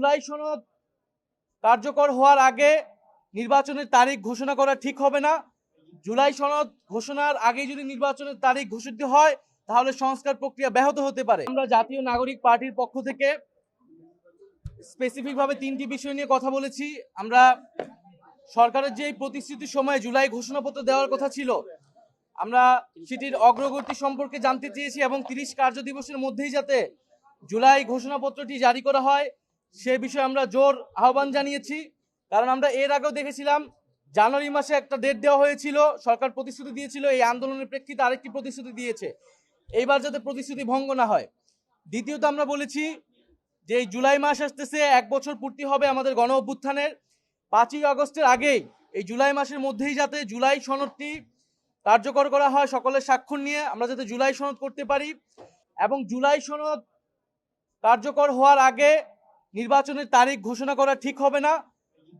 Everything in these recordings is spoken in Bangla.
জুলাই সনদ কার্যকর হওয়ার আগে নির্বাচনের তারিখ ঘোষণা করা ঠিক হবে না। জুলাই সনদ ঘোষণার আগে যদি নির্বাচনের তারিখ ঘোষিত হয় তাহলে সংস্কার প্রক্রিয়া ব্যাহত হতে পারে। আমরা জাতীয় নাগরিক পার্টির পক্ষ থেকে স্পেসিফিকভাবে 3টি বিষয় নিয়ে কথা বলেছি। আমরা সরকারের যে প্রতিশ্রুতির সময় জুলাই ঘোষণাপত্র দেওয়ার কথা ছিল, আমরা সেটির অগ্রগতি সম্পর্কে জানতে চেয়েছি এবং 30 কার্য দিবসের মধ্যেই যাতে জুলাই ঘোষণাপত্রটি জারি করা হয় সে বিষয়ে আমরা জোর আহ্বান জানিয়েছি। কারণ আমরা এর আগেও দেখেছিলাম জানুয়ারি মাসে একটা ডেট দেওয়া হয়েছিল, সরকার প্রতিশ্রুতি দিয়েছিল, এই আন্দোলনের প্রেক্ষিতে আরেকটি প্রতিশ্রুতি দিয়েছে। এইবার যাতে প্রতিশ্রুতি ভঙ্গ না হয়। দ্বিতীয়ত আমরা বলেছি যে এই জুলাই মাস আসতেছে, 1 বছর পূর্তি হবে আমাদের গণ অভ্যুত্থানের। 5ই আগস্টের আগেই এই জুলাই মাসের মধ্যেই যাতে জুলাই সনদটি কার্যকর করা হয়, সকলের স্বাক্ষর নিয়ে আমরা যাতে জুলাই সনদ করতে পারি। এবং জুলাই সনদ কার্যকর হওয়ার আগে নির্বাচনের তারিখ ঘোষণা করা ঠিক হবে না।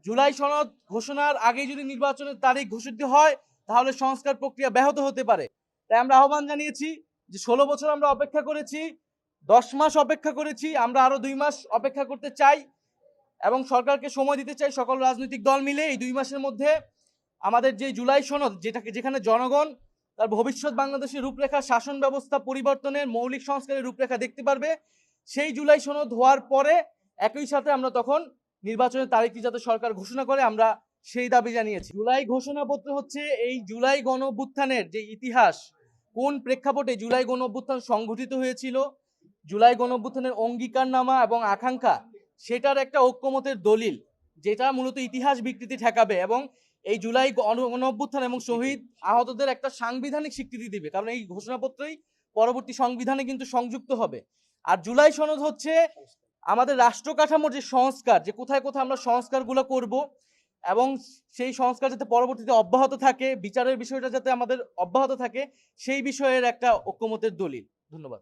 জুলাই সনদ ঘোষণার আগে যদি নির্বাচনের তারিখ ঘোষিত হয় তাহলে সংস্কার প্রক্রিয়া ব্যাহত হতে পারে। তাই আমরা আহ্বান জানিয়েছি যে 16 বছর আমরা অপেক্ষা করেছি, 10 মাস অপেক্ষা করেছি, আমরা আরো 2 মাস অপেক্ষা করতে চাই এবং সরকারকে সময় দিতে চাই। সকল রাজনৈতিক দল মিলে এই 2 মাসের মধ্যে আমাদের যে জুলাই সনদ, যেখানে জনগণ তার ভবিষ্যৎ বাংলাদেশের রূপরেখা, শাসন ব্যবস্থা পরিবর্তনের মৌলিক সংস্কারের রূপরেখা দেখতে পারবে, সেই জুলাই সনদ হওয়ার পরে একই সাথে আমরা তখন নির্বাচনের তারিখটি যাতে সরকার ঘোষণা করে আমরা সেই দাবি জানিয়েছি। জুলাই ঘোষণাপত্র হচ্ছে এই জুলাই গণ অভ্যুত্থানের যে ইতিহাস, কোন প্রেক্ষাপটে জুলাই গণ অভ্যুত্থান সংঘটিত হয়েছিল, জুলাই গণ অভ্যুত্থানের অঙ্গীকারনামা এবং আকাঙ্ক্ষা, সেটার একটা ঐক্যমতের দলিল, যেটা মূলত ইতিহাস বিকৃতি ঠেকাবে এবং এই জুলাই গণ অভ্যুত্থান এবং শহীদ আহতদের একটা সাংবিধানিক স্বীকৃতি দিবে। কারণ এই ঘোষণাপত্রই পরবর্তী সংবিধানে কিন্তু সংযুক্ত হবে। আর জুলাই সনদ হচ্ছে আমাদের রাষ্ট্র কাঠামোর যে সংস্কার, যে কোথায় কোথায় আমরা সংস্কারগুলো করব এবং সেই সংস্কার যাতে পরবর্তীতে অব্যাহত থাকে, বিচারের বিষয়টা যাতে আমাদের অব্যাহত থাকে, সেই বিষয়ের একটা ঐক্যমতের দলিল। ধন্যবাদ।